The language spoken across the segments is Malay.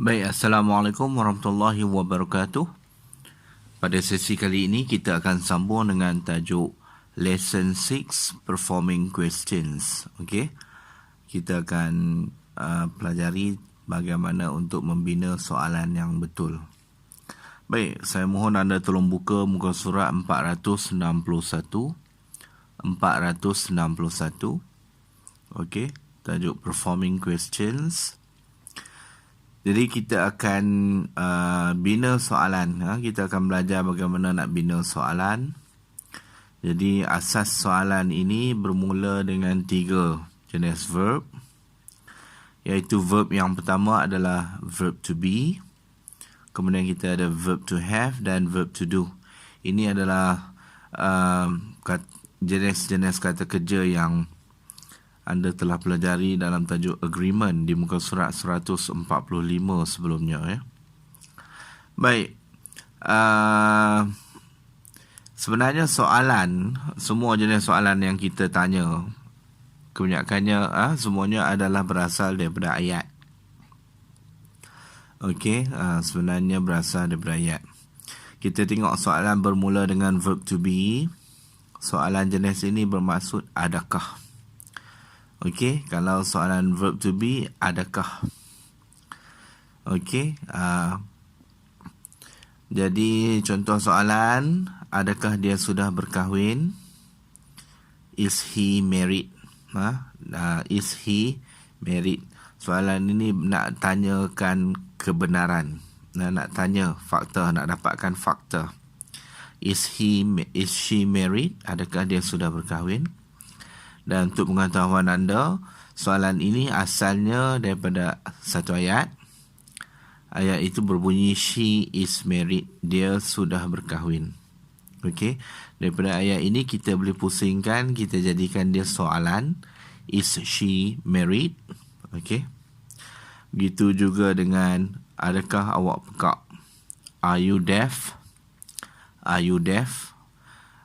Baik, Assalamualaikum warahmatullahi wabarakatuh. Pada sesi kali ini kita akan sambung dengan tajuk Lesson 6 Performing Questions. Okey. Kita akan pelajari bagaimana untuk membina soalan yang betul. Baik, saya mohon anda tolong buka muka surat 461. Okey, tajuk Performing Questions. Jadi kita akan bina soalan. Kita akan belajar bagaimana nak bina soalan. Jadi asas soalan ini bermula dengan 3 jenis verb. Iaitu verb yang pertama adalah verb to be. Kemudian kita ada verb to have dan verb to do. Ini adalah jenis-jenis kata kerja yang anda telah pelajari dalam tajuk agreement di muka surat 145 sebelumnya. Baik. Sebenarnya soalan, semua jenis soalan yang kita tanya, kebanyakannya semuanya adalah berasal daripada ayat. Okey, sebenarnya berasal daripada ayat. Kita tengok soalan bermula dengan verb to be. Soalan jenis ini bermaksud adakah. Okey, kalau soalan verb to be, adakah? Okey, jadi contoh soalan, adakah dia sudah berkahwin? Is he married? Is he married? Soalan ini nak tanyakan kebenaran. Nak tanya fakta, nak dapatkan fakta. Is she married? Adakah dia sudah berkahwin? Dan untuk pengetahuan anda, soalan ini asalnya daripada satu ayat. Ayat itu berbunyi, she is married. Dia sudah berkahwin. Okey. Daripada ayat ini kita boleh pusingkan, kita jadikan dia soalan. Is she married? Okey. Begitu juga dengan, adakah awak pekak? Are you deaf? Are you deaf?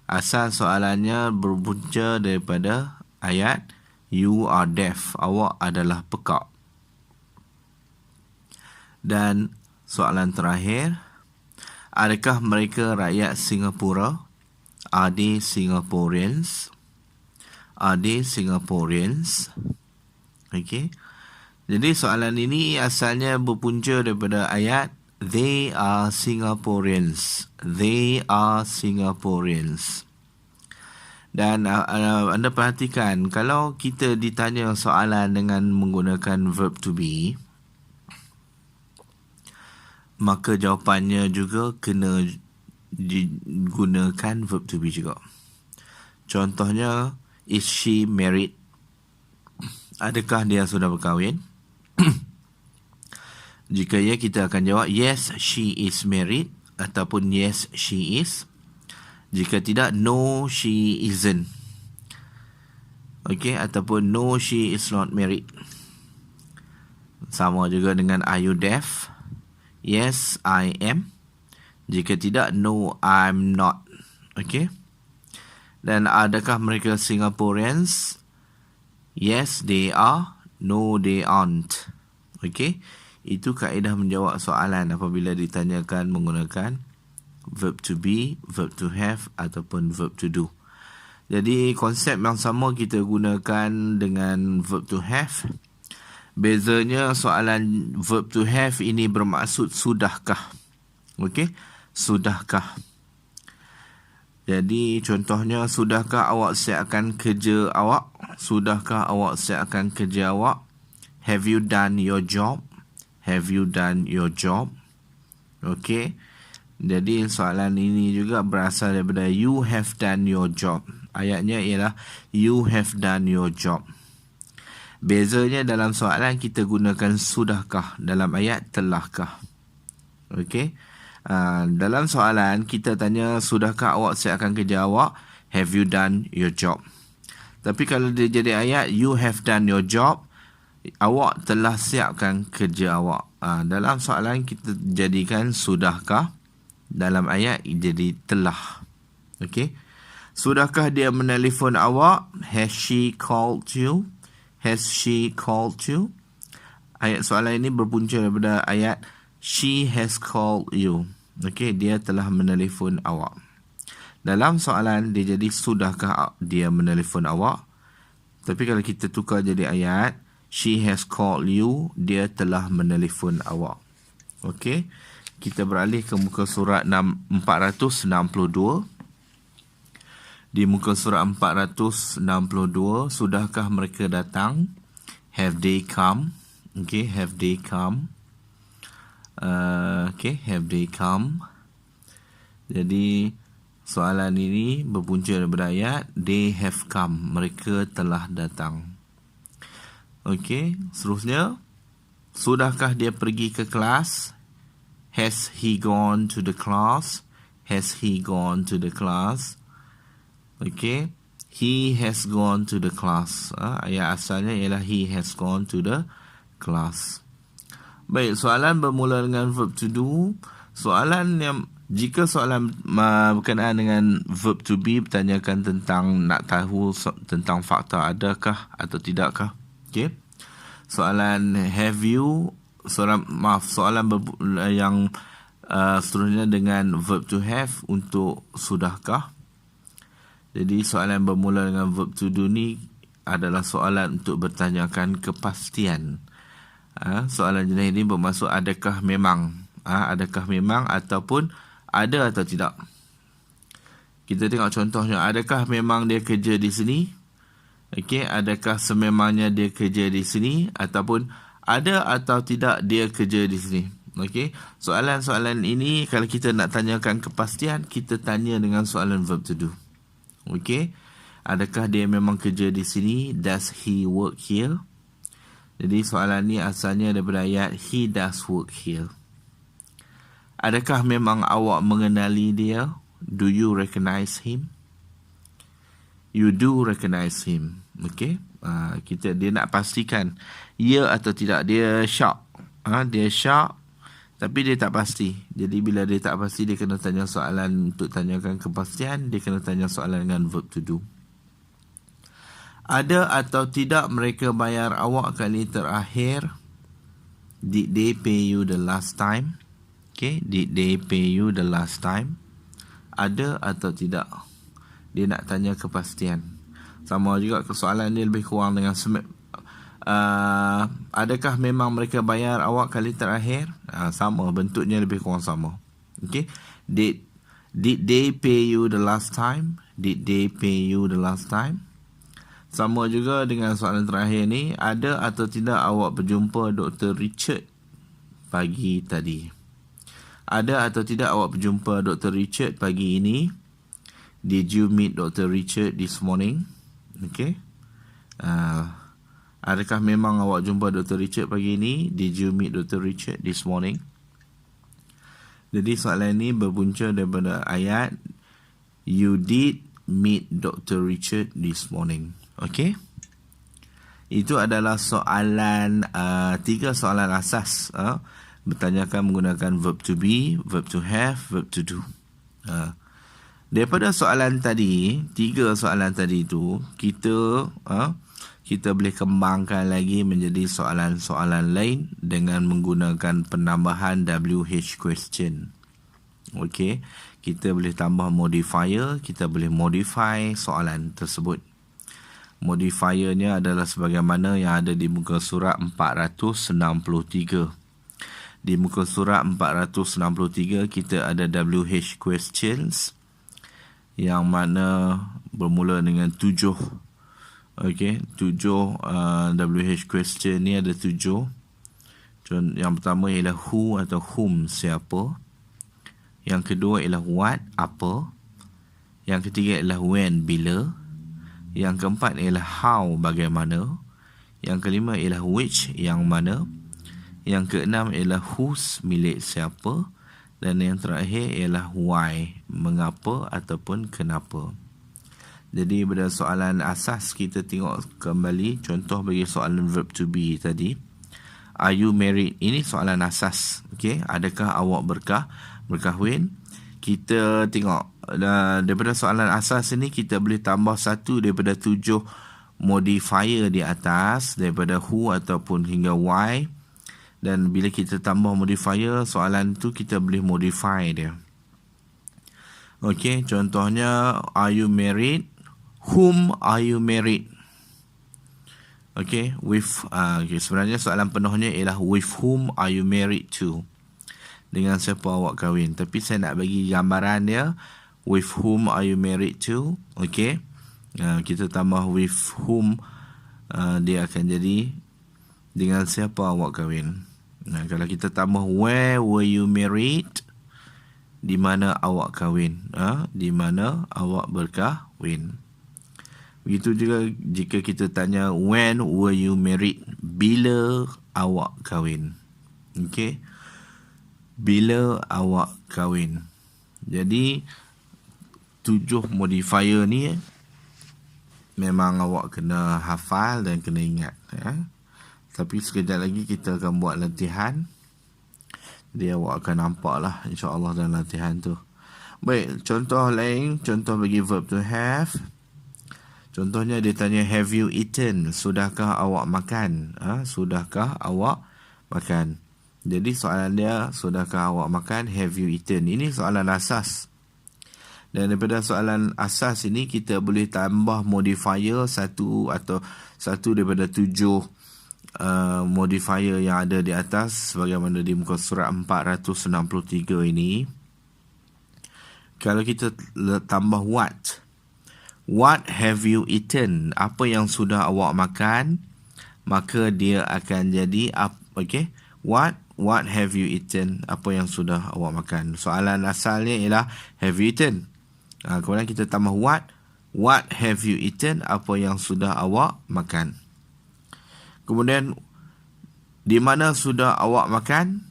Asal soalannya berpunca daripada ayat, you are deaf. Awak adalah pekak. Dan soalan terakhir, adakah mereka rakyat Singapura? Are they Singaporeans? Are they Singaporeans? Okey. Jadi soalan ini asalnya berpunca daripada ayat, they are Singaporeans. They are Singaporeans. Dan anda perhatikan, kalau kita ditanya soalan dengan menggunakan verb to be, maka jawapannya juga kena digunakan verb to be juga. Contohnya, is she married? Adakah dia sudah berkahwin? Jika ya, kita akan jawab, yes, she is married. Ataupun yes, she is. Jika tidak, no, she isn't. Okey, ataupun no, she is not married. Sama juga dengan, are you deaf? Yes, I am. Jika tidak, no, I'm not. Okey. Dan adakah mereka Singaporeans? Yes, they are. No, they aren't. Okey. Itu kaedah menjawab soalan apabila ditanyakan menggunakan verb to be, verb to have ataupun verb to do. Jadi konsep yang sama kita gunakan dengan verb to have. Bezanya soalan verb to have ini bermaksud sudahkah. Okey, sudahkah. Jadi contohnya, sudahkah awak siapkan kerja awak? Sudahkah awak siapkan kerja awak? Have you done your job? Have you done your job? Okey. Jadi soalan ini juga berasal daripada you have done your job. Ayatnya ialah you have done your job. Bezanya dalam soalan kita gunakan sudahkah, dalam ayat telahkah. Okey. Dalam soalan kita tanya, sudahkah awak siapkan kerja awak? Have you done your job? Tapi kalau dia jadi ayat, you have done your job, awak telah siapkan kerja awak. Dalam soalan kita jadikan sudahkah, dalam ayat jadi telah. Okey. Sudahkah dia menelefon awak? Has she called you? Has she called you? Ayat soalan ini berpunca daripada ayat she has called you. Okey, dia telah menelefon awak. Dalam soalan dia jadi sudahkah dia menelefon awak? Tapi kalau kita tukar jadi ayat she has called you, dia telah menelefon awak. Okey. Kita beralih ke muka surat 462. Di muka surat 462, sudahkah mereka datang? Have they come? Okay, have they come? Have they come? Jadi, soalan ini berpunca daripada ayat they have come. Mereka telah datang. Okay, seterusnya. Sudahkah dia pergi ke kelas? Has he gone to the class? Has he gone to the class? Okay. He has gone to the class. Ayat asalnya ialah he has gone to the class. Baik, soalan bermula dengan verb to do. Soalan yang, jika soalan berkenaan dengan verb to be, bertanyakan tentang nak tahu tentang fakta adakah atau tidakkah. Okay. Soalan have you, soalan yang seterusnya dengan verb to have untuk sudahkah. Jadi soalan bermula dengan verb to do ni adalah soalan untuk bertanyakan kepastian. Soalan jenis ini bermaksud adakah memang, adakah memang ataupun ada atau tidak. Kita tengok contohnya, adakah memang dia kerja di sini? Okey, adakah sememangnya dia kerja di sini, ataupun ada atau tidak dia kerja di sini. Okey, soalan-soalan ini kalau kita nak tanyakan kepastian, kita tanya dengan soalan verb to do. Okey, adakah dia memang kerja di sini? Does he work here? Jadi soalan ni asalnya daripada ayat he does work here. Adakah memang awak mengenali dia? Do you recognize him? You do recognize him. Okey, dia nak pastikan ya atau tidak. Dia syak. Dia syak tapi dia tak pasti. Jadi bila dia tak pasti, dia kena tanya soalan untuk tanyakan kepastian. Dia kena tanya soalan dengan verb to do. Ada atau tidak mereka bayar awak kali terakhir? Did they pay you the last time? Okay, did they pay you the last time? Ada atau tidak? Dia nak tanya kepastian. Sama juga soalan dia lebih kurang dengan adakah memang mereka bayar awak kali terakhir? Sama, bentuknya lebih kurang sama. Okay, did they pay you the last time? Did they pay you the last time? Sama juga dengan soalan terakhir ni, ada atau tidak awak berjumpa Dr. Richard pagi tadi? Ada atau tidak awak berjumpa Dr. Richard pagi ini? Did you meet Dr. Richard this morning? Okay. Adakah memang awak jumpa Dr. Richard pagi ini? Did you meet Dr. Richard this morning? Jadi soalan ini berpunca daripada ayat you did meet Dr. Richard this morning. Okay. Itu adalah soalan, 3 soalan asas. Bertanyakan menggunakan verb to be, verb to have, verb to do. Daripada soalan tadi, 3 soalan tadi tu, kita boleh kembangkan lagi menjadi soalan-soalan lain dengan menggunakan penambahan WH question. Okey, kita boleh tambah modifier, kita boleh modify soalan tersebut. Modifiernya adalah sebagaimana yang ada di muka surat 463. Di muka surat 463 kita ada WH questions yang mana bermula dengan 7. Okey, 7 WH question ni ada 7. Yang pertama ialah who atau whom, siapa. Yang kedua ialah what, apa. Yang ketiga ialah when, bila. Yang keempat ialah how, bagaimana. Yang kelima ialah which, yang mana. Yang keenam ialah whose, milik siapa. Dan yang terakhir ialah why, mengapa ataupun kenapa. Jadi pada soalan asas kita tengok kembali contoh bagi soalan verb to be tadi. Are you married? Ini soalan asas. Okey, adakah awak berkahwin? Kita tengok daripada soalan asas ini kita boleh tambah satu daripada 7 modifier di atas, daripada who ataupun hingga why, Dan bila kita tambah modifier, soalan tu kita boleh modify dia. Okey, contohnya, are you married? Whom are you married? Okey, okay, sebenarnya soalan penuhnya ialah with whom are you married to? Dengan siapa awak kahwin. Tapi saya nak bagi gambaran dia, with whom are you married to? Okey, kita tambah with whom, dia akan jadi dengan siapa awak kahwin. Kalau kita tambah where were you married, di mana awak kahwin, di mana awak berkahwin. Begitu juga jika kita tanya when were you married, bila awak kahwin. Okey, bila awak kahwin. Jadi 7 modifier ni memang awak kena hafal dan kena ingat. Tapi sekejap lagi kita akan buat latihan. Jadi awak akan nampak lah insya-Allah dalam latihan tu. Baik, contoh lain, contoh bagi verb to have. Contohnya dia tanya, have you eaten? Sudahkah awak makan? Sudahkah awak makan? Jadi soalan dia, sudahkah awak makan? Have you eaten? Ini soalan asas. Dan daripada soalan asas ini, kita boleh tambah modifier satu daripada 7 modifier yang ada di atas, sebagaimana di muka surat 463 ini. Kalau kita tambah what have you eaten? Apa yang sudah awak makan? Maka dia akan jadi okay? What have you eaten? Apa yang sudah awak makan? Soalan asalnya ialah have you eaten? Kemudian kita tambah what have you eaten? Apa yang sudah awak makan? Kemudian di mana sudah awak makan?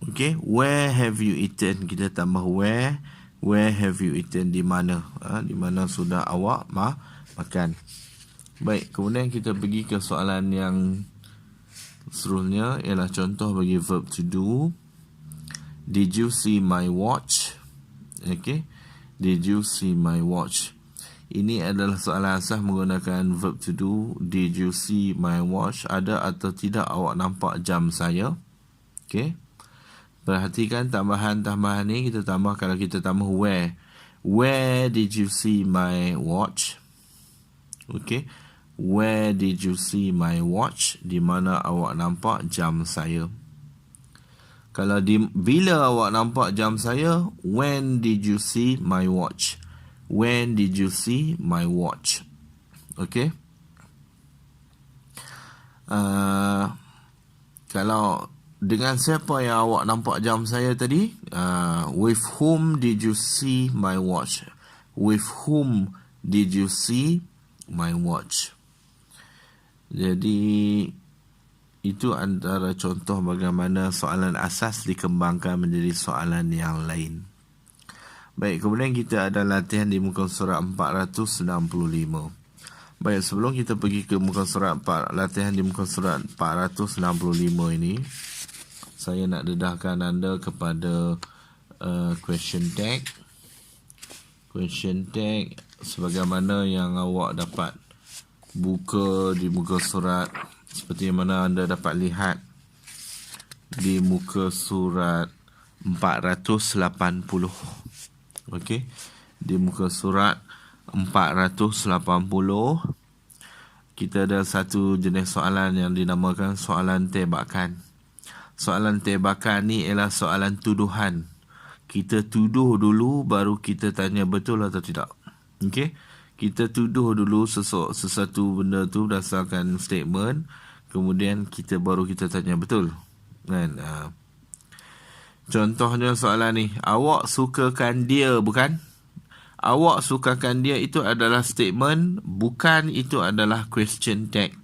Okay, where have you eaten? Kita tambah where have you eaten? Di mana? Di mana sudah awak makan? Baik, kemudian kita pergi ke soalan yang seterusnya, ialah contoh bagi verb to do. Did you see my watch? Okay, did you see my watch? Ini adalah soalan asas menggunakan verb to do. Did you see my watch? Ada atau tidak awak nampak jam saya? Okay, perhatikan tambahan-tambahan ni kita tambah. Kalau kita tambah where did you see my watch? Okay, where did you see my watch? Di mana awak nampak jam saya? Kalau bila awak nampak jam saya, when did you see my watch? When did you see my watch? Okay, kalau dengan siapa yang awak nampak jam saya tadi? With whom did you see my watch? With whom did you see my watch? Jadi itu antara contoh bagaimana soalan asas dikembangkan menjadi soalan yang lain. Baik, kemudian kita ada latihan di muka surat 465. Baik, sebelum kita pergi ke muka surat latihan di muka surat 465 ini, saya nak dedahkan anda kepada question tag. Question tag sebagaimana yang awak dapat buka di muka surat, seperti mana anda dapat lihat di muka surat 480. Okey, di muka surat 480 kita ada satu jenis soalan yang dinamakan soalan tebakan. Soalan tebakan ni ialah soalan tuduhan. Kita tuduh dulu baru kita tanya betul atau tidak. Okey, kita tuduh dulu sesuatu benda tu berdasarkan statement, kemudian baru kita tanya betul. Kan? Contohnya soalan ni, awak sukakan dia bukan? Awak sukakan dia itu adalah statement, bukan itu adalah question tag.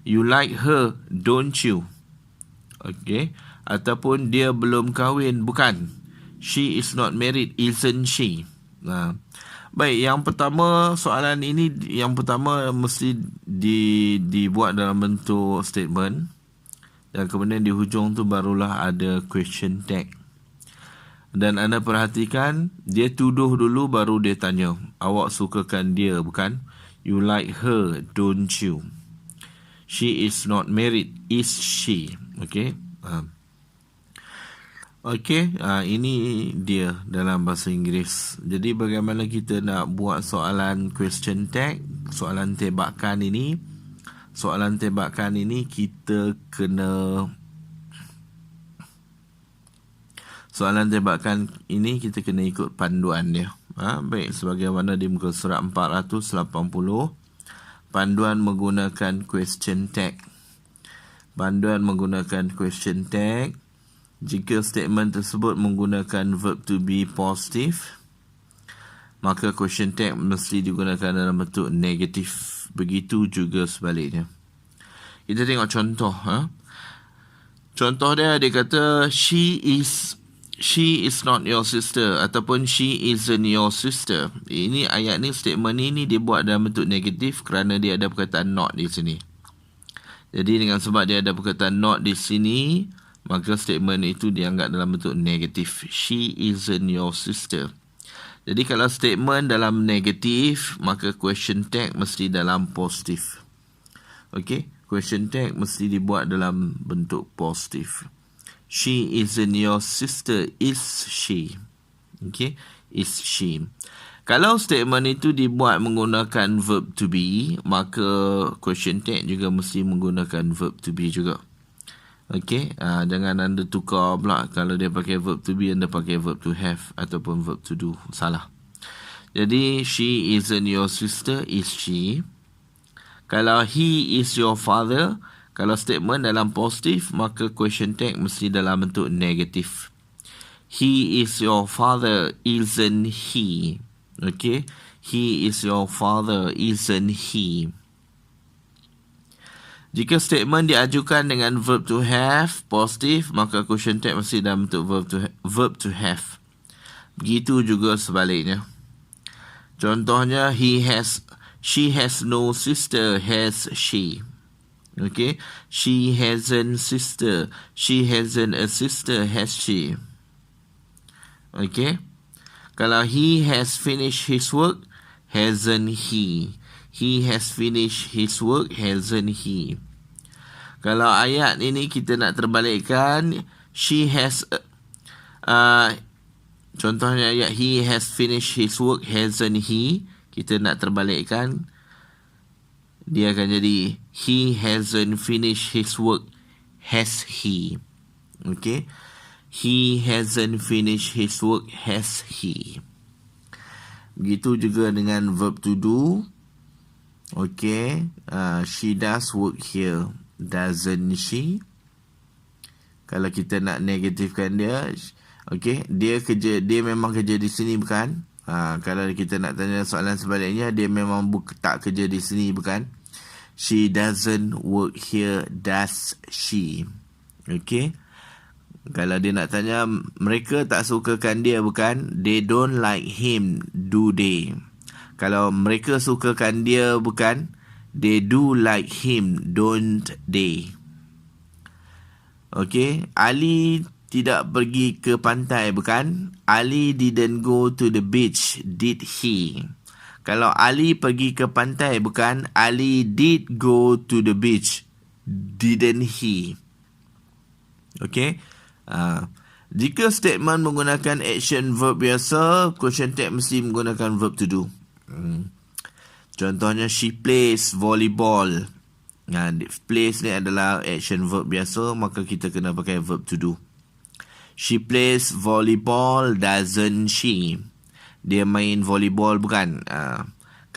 You like her, don't you? Okay. Ataupun dia belum kahwin, bukan? She is not married, isn't she? Baik, yang pertama soalan ini, yang pertama mesti dibuat dalam bentuk statement. Dan kemudian di hujung tu barulah ada question tag. Dan anda perhatikan, dia tuduh dulu baru dia tanya, awak sukakan dia bukan? You like her, don't you? She is not married. Is she? Okay. Okey, ini dia dalam bahasa Inggeris. Jadi bagaimana kita nak buat soalan question tag, soalan tembakan ini? Soalan tembakan ini kita kena ikut panduan dia. Baik, sebagaimana di muka surat 480, panduan menggunakan question tag. Panduan menggunakan question tag. Jika statement tersebut menggunakan verb to be positif, maka question tag mesti digunakan dalam bentuk negatif. Begitu juga sebaliknya. Kita tengok contoh. Contoh dia kata she is not your sister ataupun she isn't your sister. Ini ayat ni, statement ni dia buat dalam bentuk negatif kerana dia ada perkataan not di sini. Jadi dengan sebab dia ada perkataan not di sini, maka statement itu dianggap dalam bentuk negatif. She isn't your sister. Jadi kalau statement dalam negatif, maka question tag mesti dalam positif. Okey, question tag mesti dibuat dalam bentuk positif. She isn't your sister. Is she? Okey, is she. Kalau statement itu dibuat menggunakan verb to be, maka question tag juga mesti menggunakan verb to be juga. Okey, jangan anda tukar pula. Kalau dia pakai verb to be, anda pakai verb to have ataupun verb to do. Salah. Jadi, she isn't your sister. Is she? Kalau he is your father, kalau statement dalam positif, maka question tag mesti dalam bentuk negatif. He is your father. Isn't he? Okey, he is your father. Isn't he? Jika statement diajukan dengan verb to have positif, maka question tag mesti dalam bentuk verb to have. Begitu juga sebaliknya. Contohnya, she has no sister. Has she? Okay, she hasn't sister. She hasn't a sister. Has she? Okay, kalau he has finished his work, hasn't he? He has finished his work. Hasn't he? Kalau ayat ini kita nak terbalikkan, she has contohnya ayat he has finished his work. Hasn't he? Kita nak terbalikkan, dia akan jadi he hasn't finished his work. Has he? Okay, he hasn't finished his work. Has he? Begitu juga dengan verb to do. Okay, she does work here. Doesn't she? Kalau kita nak negatifkan dia, okay, dia memang kerja di sini, bukan? Kalau kita nak tanya soalan sebaliknya, dia memang tak kerja di sini, bukan? She doesn't work here. Does she? Okay. Kalau dia nak tanya, mereka tak sukakan dia, bukan? They don't like him. Do they? Kalau mereka sukakan dia, bukan? They do like him, don't they? Okay, Ali tidak pergi ke pantai, bukan? Ali didn't go to the beach, did he? Kalau Ali pergi ke pantai, bukan? Ali did go to the beach, didn't he? Okay, jika statement menggunakan action verb biasa, question tag mesti menggunakan verb to do. Contohnya, she plays volleyball. Plays ni adalah action verb biasa, maka kita kena pakai verb to do. She plays volleyball, doesn't she? Dia main volleyball, bukan?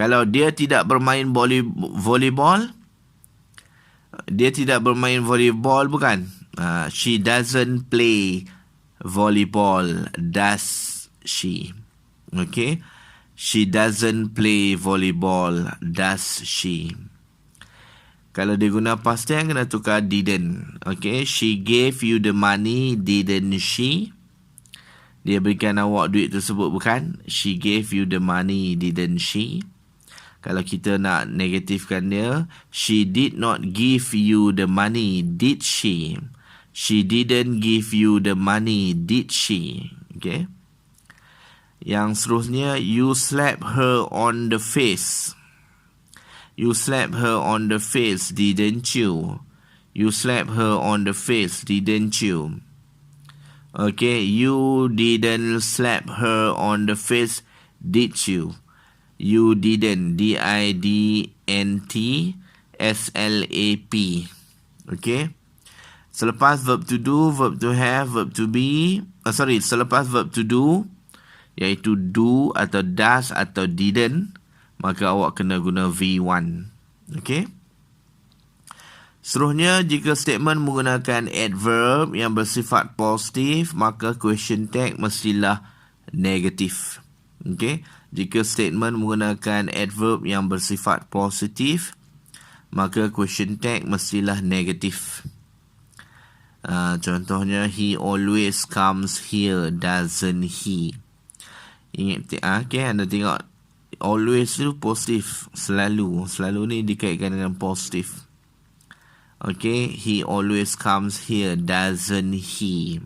Kalau dia tidak bermain volleyball, bukan? She doesn't play volleyball, does she? Okay? She doesn't play volleyball, does she? Kalau dia guna past tense, kena tukar didn't. Okay, she gave you the money, didn't she? Dia berikan awak duit tersebut, bukan? She gave you the money, didn't she? Kalau kita nak negatifkan dia, she did not give you the money, did she? She didn't give you the money, did she? Okay. Yang seterusnya, you slap her on the face. You slapped her on the face, didn't you? You slapped her on the face, didn't you? Okay, you didn't slap her on the face, did you? You didn't. D-I-D-N-T-S-L-A-P. Okay. Selepas verb to do, verb to have, verb to be. Selepas verb to do, iaitu do atau does atau didn't, maka awak kena guna V1. Okay. Seterusnya, jika statement menggunakan adverb yang bersifat positif, maka question tag mestilah negatif. Okay. Jika statement menggunakan adverb yang bersifat positif, maka question tag mestilah negatif. Contohnya, he always comes here, doesn't he? Ingat, okay, anda tengok always tu positif, selalu. Selalu ni dikaitkan dengan positif. Okay, he always comes here, doesn't he?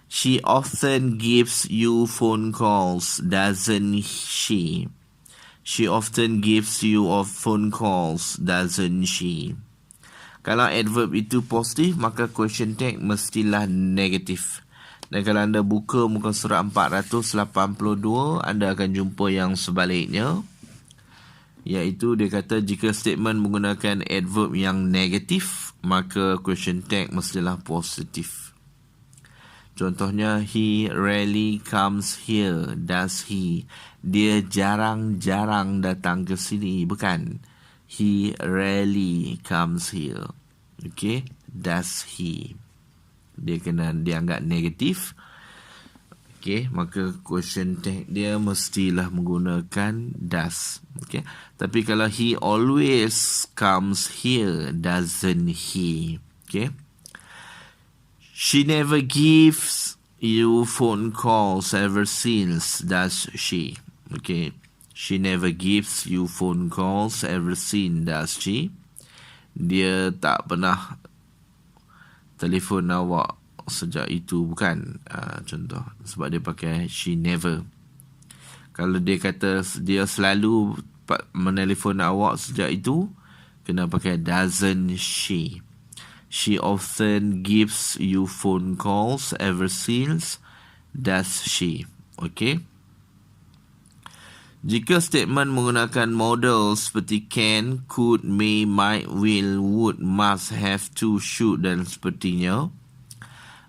She often gives you phone calls, doesn't she? She often gives you phone calls, doesn't she? Kalau adverb itu positif, maka question tag mestilah negatif. Dan kalau anda buka muka surat 482, anda akan jumpa yang sebaliknya. Iaitu dia kata jika statement menggunakan adverb yang negatif, maka question tag mestilah positif. Contohnya, he rarely comes here, does he? Dia jarang-jarang datang ke sini, bukan? He rarely comes here. Okay, does he? Dia kena dianggap negatif. Okay, maka question tag dia mestilah menggunakan does. Okay, tapi kalau he always comes here, doesn't he? Okay. She never gives you phone calls ever since, does she? Okay. She never gives you phone calls ever since, does she? Dia tak pernah telefon awak sejak itu, bukan? Contoh, sebab dia pakai she never. Kalau dia kata dia selalu menelefon awak sejak itu, kena pakai doesn't she. She often gives you phone calls ever since, does she? Okay. Jika statement menggunakan modal seperti can, could, may, might, will, would, must, have to, should dan sepertinya,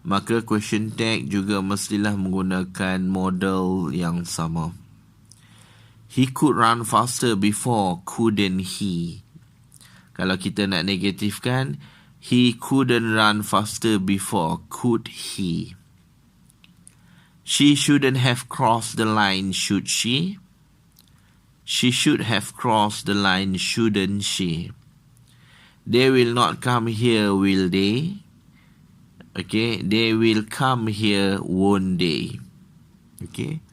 maka question tag juga mestilah menggunakan modal yang sama. He could run faster before, couldn't he? Kalau kita nak negatifkan, he couldn't run faster before, could he? She shouldn't have crossed the line, should she? She should have crossed the line, shouldn't she? They will not come here, will they? Okay, they will come here, won't they? Okay.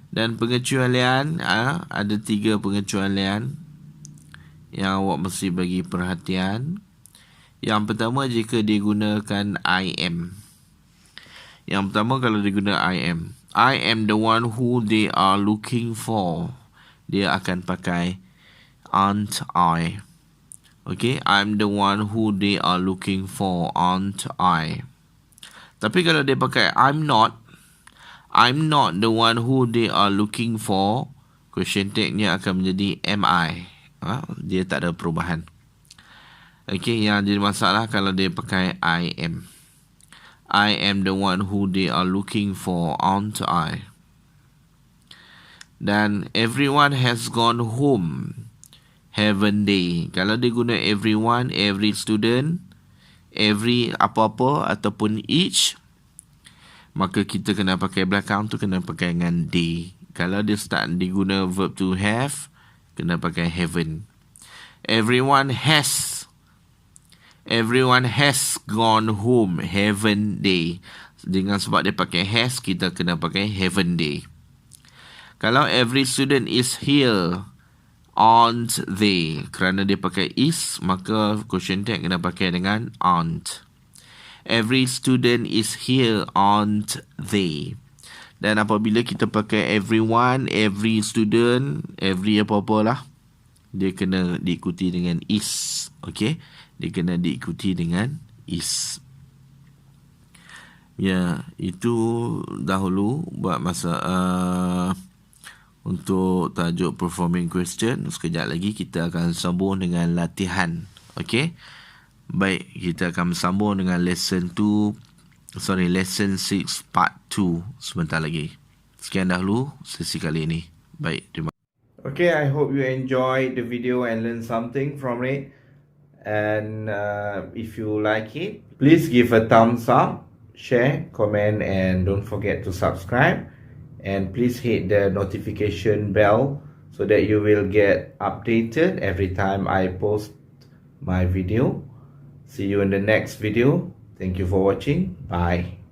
Dan pengecualian, ada 3 pengecualian yang awak mesti bagi perhatian. Yang pertama, jika digunakan I am. Yang pertama, kalau digunakan I am the one who they are looking for. Dia akan pakai aren't I. Okay, I'm the one who they are looking for, aren't I. Tapi kalau dia pakai I'm not the one who they are looking for, question tag-nya akan menjadi am I. Dia tak ada perubahan. Okay, yang jadi masalah kalau dia pakai I am. I am the one who they are looking for, aren't I. Dan everyone has gone home, haven't they? Kalau dia guna everyone, every student, every apa-apa ataupun each, maka kita kena pakai belakang tu kena pakai dengan they. Kalau dia start diguna verb to have, kena pakai haven't. Everyone has gone home, haven't they? Dengan sebab dia pakai has, kita kena pakai haven't they. Kalau every student is here, aren't they? Kerana dia pakai is, maka question tag kena pakai dengan aren't. Every student is here, aren't they? Dan apabila kita pakai everyone, every student, every apa-apa lah, dia kena diikuti dengan is. Okey, dia kena diikuti dengan is. Ya, itu dahulu buat masa untuk tajuk performing question. Sekejap lagi kita akan sambung dengan latihan. Okey. Baik, kita akan sambung dengan lesson 6 part 2 sebentar lagi. Sekian dahulu sesi kali ini. Baik, terima kasih. Okay, I hope you enjoyed the video and learned something from it. And if you like it, please give a thumbs up, share, comment, and don't forget to subscribe. And please hit the notification bell so that you will get updated every time I post my video. See you in the next video. Thank you for watching. Bye.